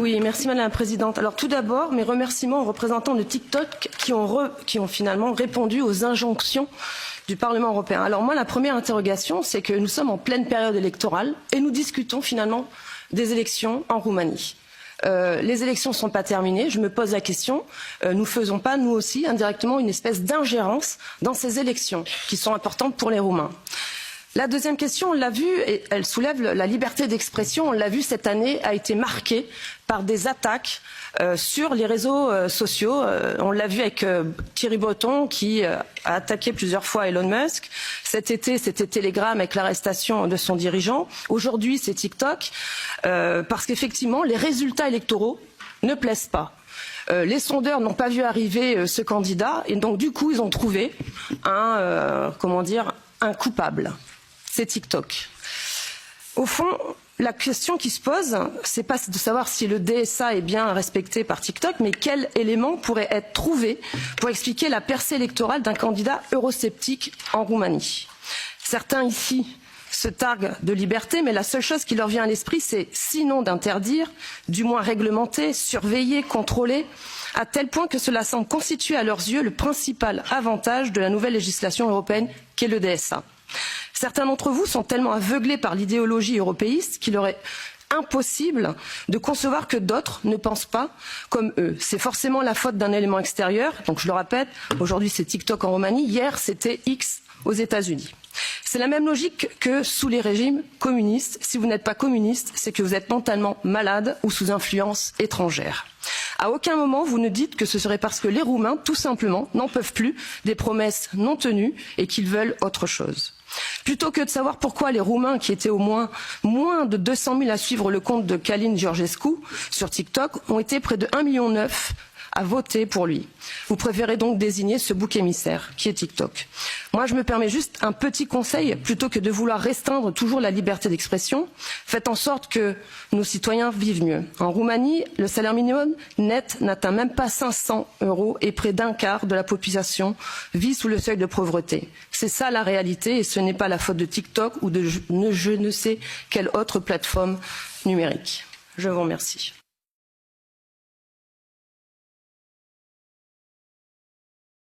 Oui, merci Madame la Présidente. Alors tout d'abord, mes remerciements aux représentants de TikTok qui ont finalement répondu aux injonctions du Parlement européen. Alors moi, la première interrogation, c'est que nous sommes en pleine période électorale et nous discutons finalement des élections en Roumanie. Les élections ne sont pas terminées. Je me pose la question, nous faisons pas, nous aussi, indirectement, une espèce d'ingérence dans ces élections qui sont importantes pour les Roumains. La deuxième question, on l'a vu, et elle soulève la liberté d'expression, on l'a vu cette année, a été marquée par des attaques sur les réseaux sociaux. On l'a vu avec Thierry Breton qui a attaqué plusieurs fois Elon Musk. Cet été, c'était Telegram avec l'arrestation de son dirigeant. Aujourd'hui, c'est TikTok, parce qu'effectivement, les résultats électoraux ne plaisent pas. Les sondeurs n'ont pas vu arriver ce candidat et donc du coup, ils ont trouvé un coupable. C'est TikTok. Au fond, la question qui se pose, c'est pas de savoir si le DSA est bien respecté par TikTok, mais quel élément pourrait être trouvé pour expliquer la percée électorale d'un candidat eurosceptique en Roumanie. Certains ici se targuent de liberté, mais la seule chose qui leur vient à l'esprit, c'est sinon d'interdire, du moins réglementer, surveiller, contrôler, à tel point que cela semble constituer à leurs yeux le principal avantage de la nouvelle législation européenne qu'est le DSA. Certains d'entre vous sont tellement aveuglés par l'idéologie européiste qu'il leur est impossible de concevoir que d'autres ne pensent pas comme eux. C'est forcément la faute d'un élément extérieur. Donc je le répète, aujourd'hui c'est TikTok en Roumanie, hier c'était X aux États-Unis. C'est la même logique que sous les régimes communistes. Si vous n'êtes pas communiste, c'est que vous êtes mentalement malade ou sous influence étrangère. À aucun moment vous ne dites que ce serait parce que les Roumains, tout simplement, n'en peuvent plus des promesses non tenues et qu'ils veulent autre chose. Plutôt que de savoir pourquoi les Roumains, qui étaient au moins de 200 000 à suivre le compte de Călin Georgescu sur TikTok, ont été près de 1,9 million à voter pour lui. Vous préférez donc désigner ce bouc émissaire qui est TikTok. Moi, je me permets juste un petit conseil, plutôt que de vouloir restreindre toujours la liberté d'expression, faites en sorte que nos citoyens vivent mieux. En Roumanie, le salaire minimum net n'atteint même pas 500 € et près d'un quart de la population vit sous le seuil de pauvreté. C'est ça la réalité et ce n'est pas la faute de TikTok ou de je ne sais quelle autre plateforme numérique. Je vous remercie.